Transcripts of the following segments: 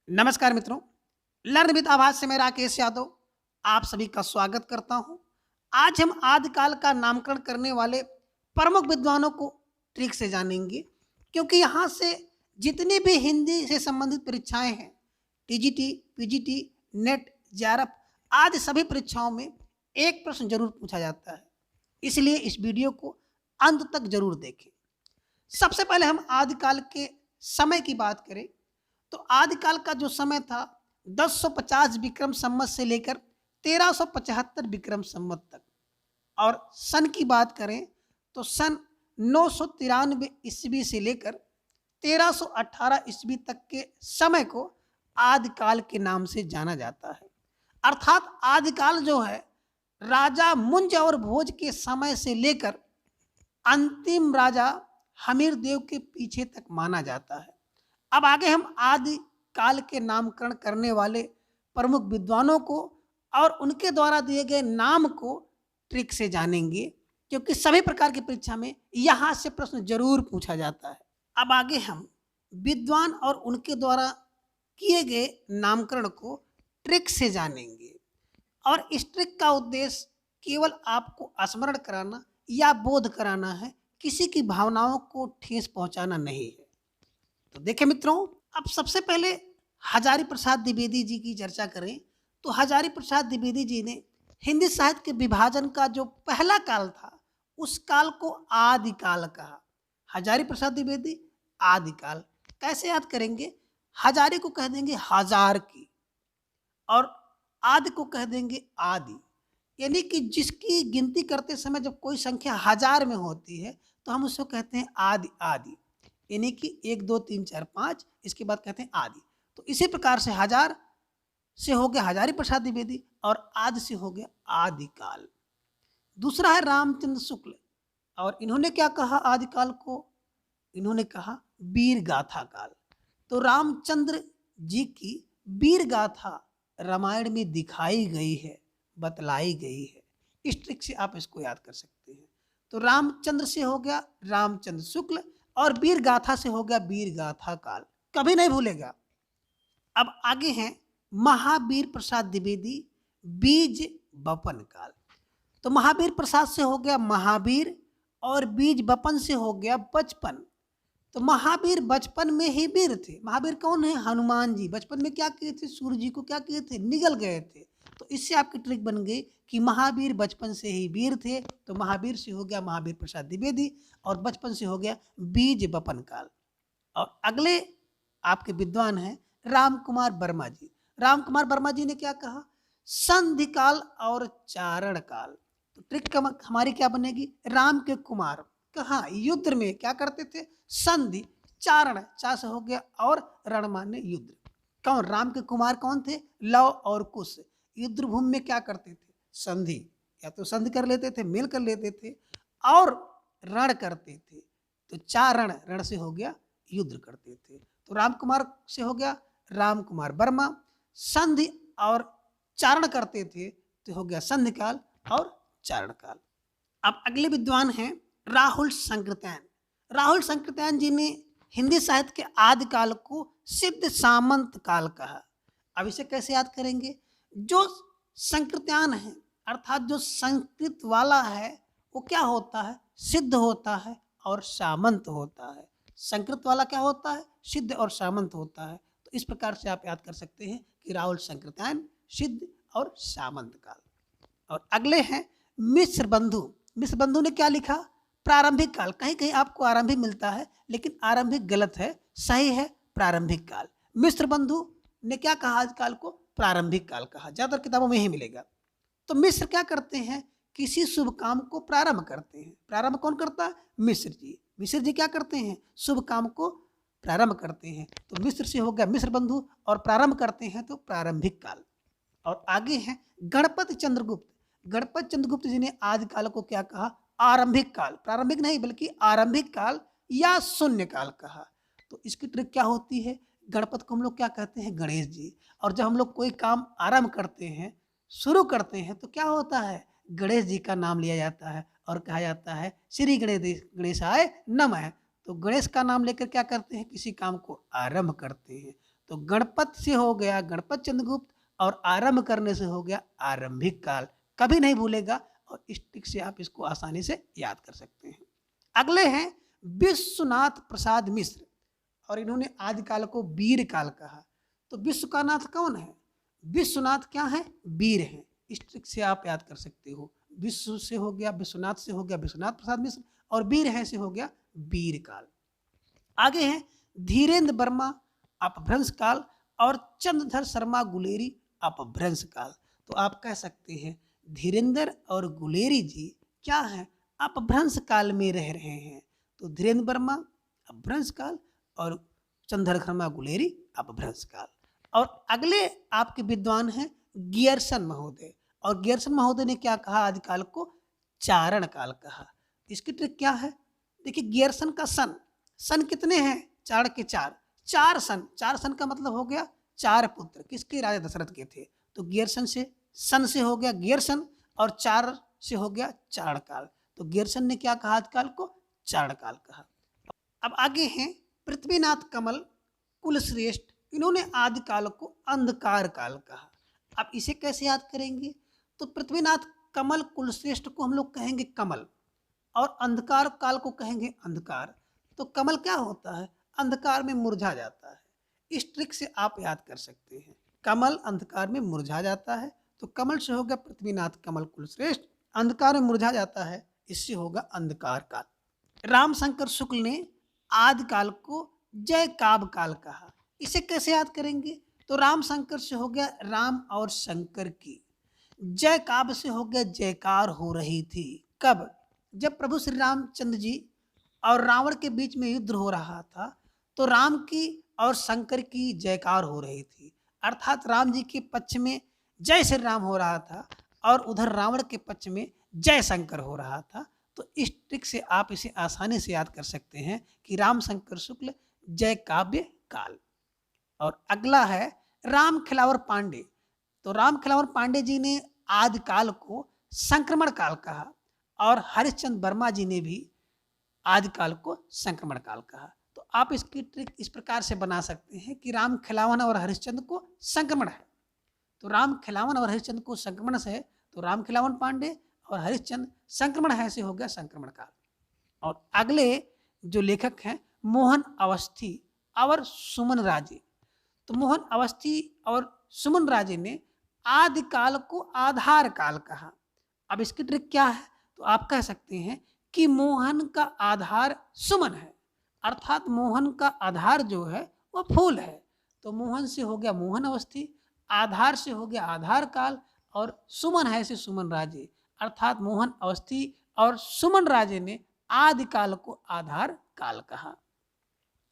नमस्कार मित्रों, learn with आभास से मैं राकेश यादव आप सभी का स्वागत करता हूं। आज हम आदिकाल का नामकरण करने वाले प्रमुख विद्वानों को ट्रिक से जानेंगे, क्योंकि यहाँ से जितनी भी हिंदी से संबंधित परीक्षाएं हैं, टीजीटी, पीजीटी, नेट, जेआरएफ आदि सभी परीक्षाओं में एक प्रश्न जरूर पूछा जाता है। इसलिए इस वीडियो को अंत तक जरूर देखें। सबसे पहले हम आदिकाल के समय की बात करें तो आदिकाल का जो समय था 1050 विक्रम संवत से लेकर 1375 विक्रम संवत तक, और सन की बात करें तो सन 993 ईस्वी से लेकर 1318 ईस्वी तक के समय को आदिकाल के नाम से जाना जाता है। अर्थात आदिकाल जो है राजा मुंज और भोज के समय से लेकर अंतिम राजा हमीर देव के पीछे तक माना जाता है। अब आगे हम आदि काल के नामकरण करने वाले प्रमुख विद्वानों को और उनके द्वारा दिए गए नाम को ट्रिक से जानेंगे, क्योंकि सभी प्रकार की परीक्षा में यहाँ से प्रश्न जरूर पूछा जाता है। अब आगे हम विद्वान और उनके द्वारा किए गए नामकरण को ट्रिक से जानेंगे, और इस ट्रिक का उद्देश्य केवल आपको स्मरण कराना या बोध कराना है, किसी की भावनाओं को ठेस पहुंचाना नहीं है। तो देखें मित्रों, अब सबसे पहले हजारी प्रसाद द्विवेदी जी की चर्चा करें तो हजारी प्रसाद द्विवेदी जी ने हिंदी साहित्य के विभाजन का जो पहला काल था उस काल को आदिकाल कहा। हजारी प्रसाद द्विवेदी आदिकाल कैसे याद करेंगे? हजारी को कह देंगे हजार की और आदि को कह देंगे आदि, यानी कि जिसकी गिनती करते समय जब कोई संख्या हजार में होती है तो हम उसको कहते हैं आदि। आदि यानी कि 1 2 3 4 5, इसके बाद कहते हैं आदि। तो इसी प्रकार से हजार से हो गया हजारी प्रसाद द्विवेदी और आदि से हो गया आदिकाल। दूसरा है रामचंद्र शुक्ल, और इन्होंने क्या कहा आदिकाल को? इन्होंने कहा वीर गाथा काल। तो रामचंद्र जी की वीर गाथा रामायण में दिखाई गई है, बतलाई गई है। इस ट्रिक से आप इसको याद कर सकते हैं। तो रामचंद्र से हो गया रामचंद्र शुक्ल और वीर गाथा से हो गया वीर गाथा काल, कभी नहीं भूलेगा। अब आगे हैं महावीर प्रसाद द्विवेदी बीज बपन काल। तो महावीर प्रसाद से हो गया महावीर और बीज बपन से हो गया बचपन। तो महावीर बचपन में ही वीर थे। महावीर कौन है? हनुमान जी। बचपन में क्या किए थे? सूर्य जी को क्या किए थे? निगल गए थे। तो इससे आपकी ट्रिक बन गई कि महावीर बचपन से ही वीर थे। तो महावीर से हो गया महावीर प्रसाद द्विवेदी और बचपन से हो गया बीज बपन काल। और अगले आपके विद्वान हैं राम कुमार वर्मा जी। राम कुमार वर्मा जी ने क्या कहा? संधि काल और चारण काल। तो ट्रिक हमारी क्या बनेगी? राम के कुमार कहाँ युद्ध में क्या करते थे? संधि। चारण चा से हो गया और रण माने युद्ध। कौन? राम के कुमार कौन थे? लव और कुश। युद्ध भूमि में क्या करते थे? संधि। या तो संधि कर लेते थे, मेल कर लेते थे, और रण करते थे। तो चारण रण से हो गया युद्ध करते थे। तो राम कुमार से हो गया राम कुमार वर्मा। संधि और चारण करते थे तो हो गया संधि काल और चारण काल। अब अगले विद्वान हैं राहुल संकृत्यायन। राहुल संकृत्यायन जी ने हिंदी साहित्य के आदिकाल को सिद्ध सामंत काल कहा। अब इसे कैसे याद करेंगे? जो संकृत्यायन है अर्थात जो संस्कृत वाला है वो क्या होता है? सिद्ध होता है और सामंत होता है। संस्कृत वाला क्या होता है? सिद्ध और सामंत होता है। तो इस प्रकार से आप याद कर सकते हैं कि राहुल संकृत्यायन सिद्ध और सामंत काल। और अगले हैं मिश्र बंधु। मिश्र बंधु ने क्या लिखा? प्रारंभिक काल। कहीं कहीं आपको आरंभिक मिलता है, लेकिन आरंभिक गलत है, सही है प्रारंभिक काल। मिश्र बंधु ने क्या कहा? आदिकाल को प्रारंभिक काल कहा। ज्यादातर किताबों में यही मिलेगा। तो मिश्र क्या करते हैं? किसी शुभ काम को प्रारंभ करते हैं। प्रारंभ कौन करता है? मिश्र जी। मिश्र जी क्या करते हैं? शुभ काम को प्रारंभ करते हैं। तो मिश्र से हो गया मिश्र बंधु और प्रारंभ करते हैं तो प्रारंभिक काल। और आगे हैं गणपति चंद्रगुप्त। गणपति चंद्रगुप्त जी ने आदिकाल को क्या कहा? आरंभिक काल। प्रारंभिक नहीं बल्कि आरंभिक काल या शून्य काल कहा। तो इसकी ट्रिक क्या होती है? गणपति को हम लोग क्या कहते हैं? गणेश जी। और जब हम लोग कोई काम आरंभ करते हैं, शुरू करते हैं, तो क्या होता है? गणेश जी का नाम लिया जाता है और कहा जाता है श्री गणेशाय नमः। तो गणेश का नाम लेकर क्या करते हैं? किसी काम को आरंभ करते हैं। तो गणपत से हो गया गणपत चंद्रगुप्त और आरंभ करने से हो गया आरंभिक काल। कभी नहीं भूलेगा और इस ट्रिक से आप इसको आसानी से याद कर सकते हैं। अगले हैं विश्वनाथ प्रसाद मिश्र और इन्होंने आदिकाल को वीर काल कहा। तो विश्व का नाथ कौन है? विश्वनाथ क्या है? वीर हैं। इस ट्रिक से आप याद कर सकते हो। विश्व से हो गया विश्वनाथ से हो गया विश्वनाथ प्रसाद मिश्र और वीर है से हो गया वीर काल। आगे हैं धीरेन्द्र वर्मा अपभ्रंश काल और चंद्रधर शर्मा गुलेरी अपभ्रंश काल। तो आप कह सकते हैं धीरेन्द्र और गुलेरी जी क्या है? अपभ्रंश काल में रह रहे हैं। तो धीरेन्द्र वर्मा अपभ्रंश काल और चंद्रधर शर्मा गुलेरी अपभ्रंश काल। और अगले आपके विद्वान हैं गियर्सन महोदय और गियर्सन महोदय ने क्या कहा? आदिकाल को चारण काल कहा। इसकी ट्रिक क्या है? देखिए गियर्सन का सन कितने हैं? चार के चार सन का मतलब हो गया चार पुत्र। किसके? राजा दशरथ के थे। तो गियर्सन से सन से हो गया गियर्सन और चार से हो गया चारण काल। तो गियर्सन ने क्या कहा? आदिकाल को चारण काल कहा। अब आगे हैं पृथ्वीनाथ कमल कुलश्रेष्ठ, इन्होंने आदिकाल को अंधकार काल कहा। अब इसे कैसे याद करेंगे? तो पृथ्वीनाथ कमल कुलश्रेष्ठ को हम लोग कहेंगे कमल और अंधकार काल को कहेंगे अंधकार। तो कमल क्या होता है? अंधकार में मुरझा जाता है। इस ट्रिक से आप याद कर सकते हैं। कमल अंधकार में मुरझा जाता है तो कमल से हो गया पृथ्वीनाथ कमल कुलश्रेष्ठ, अंधकार में मुरझा जाता है इससे होगा अंधकार काल। रामशंकर शुक्ल ने आदिकाल को जय काव्य काल कहा। इसे कैसे याद करेंगे? तो रामशंकर से हो गया राम और शंकर की, जय काव्य से हो गया जयकार हो रही थी। कब? जब प्रभु श्री रामचंद्र जी और रावण के बीच में युद्ध हो रहा था तो राम की और शंकर की जयकार हो रही थी, अर्थात राम जी के पक्ष में जय श्री राम हो रहा था और उधर रावण के पक्ष में जय शंकर हो रहा था। तो इस ट्रिक से आप इसे आसानी से याद कर सकते हैं कि रामशंकर शुक्ल जय काव्य काल। और अगला है राम खिलावर पांडे। तो राम खिलावर पांडे जी ने आदिकाल को संक्रमण काल कहा और हरिश्चंद्र वर्मा जी ने भी आदिकाल को संक्रमण काल कहा। तो आप इसकी ट्रिक इस प्रकार से बना सकते हैं कि राम खिलावन और हरिश्चंद्र को संक्रमण है तो राम खिलावन और हरिश्चंद्र को संक्रमण से है तो राम खिलावन पांडे और हरिश्चंद्र संक्रमण है से हो गया संक्रमण काल। और अगले जो लेखक हैं मोहन अवस्थी और सुमन राजे। तो मोहन अवस्थी और सुमन राजे ने आदिकाल को आधार काल कहा। अब इसकी ट्रिक क्या है? तो आप कह सकते हैं कि मोहन का आधार सुमन है, अर्थात मोहन का आधार जो है वो फूल है। तो मोहन से हो गया मोहन अवस्थी, आधार से हो गया आधार काल और सुमन है से सुमन राजे, अर्थात मोहन अवस्थी और सुमन राजे ने आदिकाल को आधार काल कहा।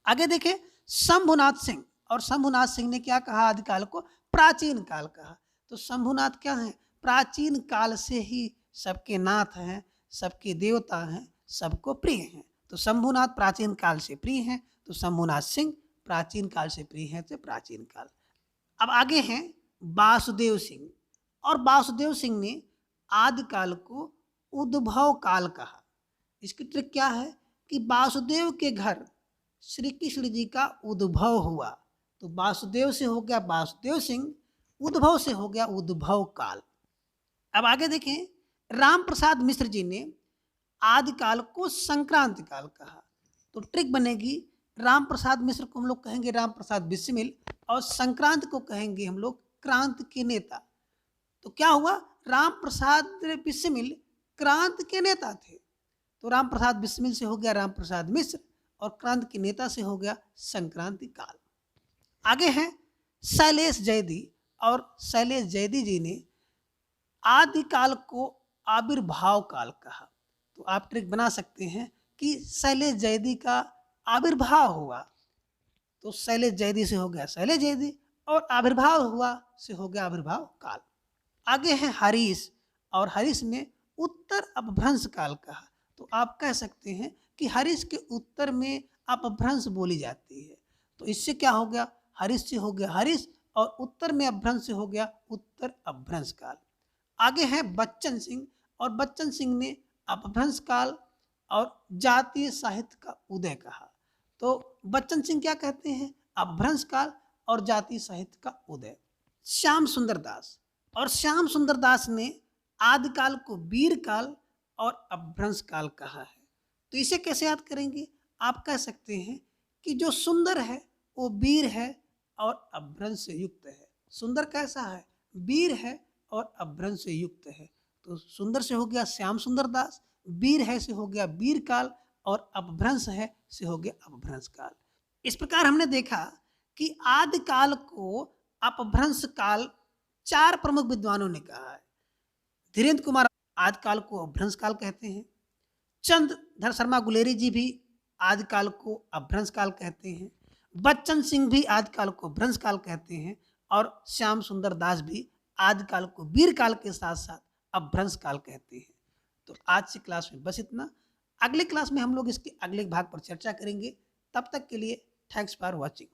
आगे देखें शंभुनाथ सिंह और शंभुनाथ सिंह ने क्या कहा? आदिकाल को प्राचीन काल कहा। तो शंभुनाथ क्या है? प्राचीन काल से ही सबके नाथ हैं, सबके देवता हैं, सबको प्रिय हैं। तो शंभुनाथ प्राचीन काल से प्रिय हैं तो शंभुनाथ सिंह प्राचीन काल से प्रिय हैं तो प्राचीन काल। अब आगे हैं वासुदेव सिंह और वासुदेव सिंह ने आदिकाल को उद्भव काल कहा। इसकी ट्रिक क्या है कि वासुदेव के घर श्री कृष्ण जी का उद्भव हुआ तो वासुदेव से हो गया वासुदेव सिंह, उद्भव से हो गया उद्भव काल। अब आगे देखें राम प्रसाद मिश्र जी ने आदिकाल को संक्रांति काल कहा। तो ट्रिक बनेगी राम प्रसाद मिश्र को हम लोग कहेंगे राम प्रसाद बिस्मिल और संक्रांति को कहेंगे हम लोग क्रांति के नेता। तो क्या हुआ? राम प्रसाद बिस्मिल क्रांति के नेता थे तो राम प्रसाद बिस्मिल से हो गया राम प्रसाद मिश्र और क्रांति के नेता से हो गया संक्रांति काल। आगे हैं शैलेश जैदी और शैलेश जैदी जी ने आदिकाल को आविर्भाव काल कहा। तो आप ट्रिक बना सकते हैं कि शैलेश जैदी का आविर्भाव हुआ तो शैलेश जैदी से हो गया शैलेश जैदी और आविर्भाव हुआ से हो गया आविर्भाव काल। आगे है हरीश और हरीश ने उत्तर अपभ्रंश काल कहा। तो आप कह सकते हैं कि हरीश के उत्तर में अपभ्रंश बोली जाती है तो इससे क्या हो गया? हरीश से हो गया हरीश और उत्तर में अपभ्रंश से हो गया उत्तर अपभ्रंश काल। आगे है बच्चन सिंह और बच्चन सिंह ने अपभ्रंश काल और जातीय साहित्य का उदय कहा। तो बच्चन सिंह क्या कहते हैं? अपभ्रंश काल और जाति साहित्य का उदय। श्याम सुंदर दास, और श्याम सुंदर दास ने आदिकाल को वीर काल और अपभ्रंश काल कहा है। तो इसे कैसे याद करेंगे? आप कह सकते हैं कि जो सुंदर है वो वीर है और अपभ्रंश से युक्त है। सुंदर कैसा है? वीर है और अपभ्रंश से युक्त है। तो सुंदर से हो गया श्याम सुंदर दास, वीर है से हो गया वीर काल, और अपभ्रंश है से हो गया अपभ्रंश काल। इस प्रकार हमने देखा कि आदिकाल को अपभ्रंश काल 4 प्रमुख विद्वानों ने कहा है। धीरेन्द्र कुमार आदिकाल को अपभ्रंश काल कहते हैं। चंद्रधर शर्मा गुलेरी जी भी आदिकाल को अपभ्रंश काल कहते हैं। बच्चन सिंह भी आदिकाल को भ्रंश काल कहते हैं। और श्याम सुंदर दास भी आदिकाल को वीर काल के साथ साथ अपभ्रंश काल कहते हैं। तो आज की क्लास में बस इतना। अगले क्लास में हम लोग इसके अगले भाग पर चर्चा करेंगे। तब तक के लिए थैंक्स फॉर वॉचिंग।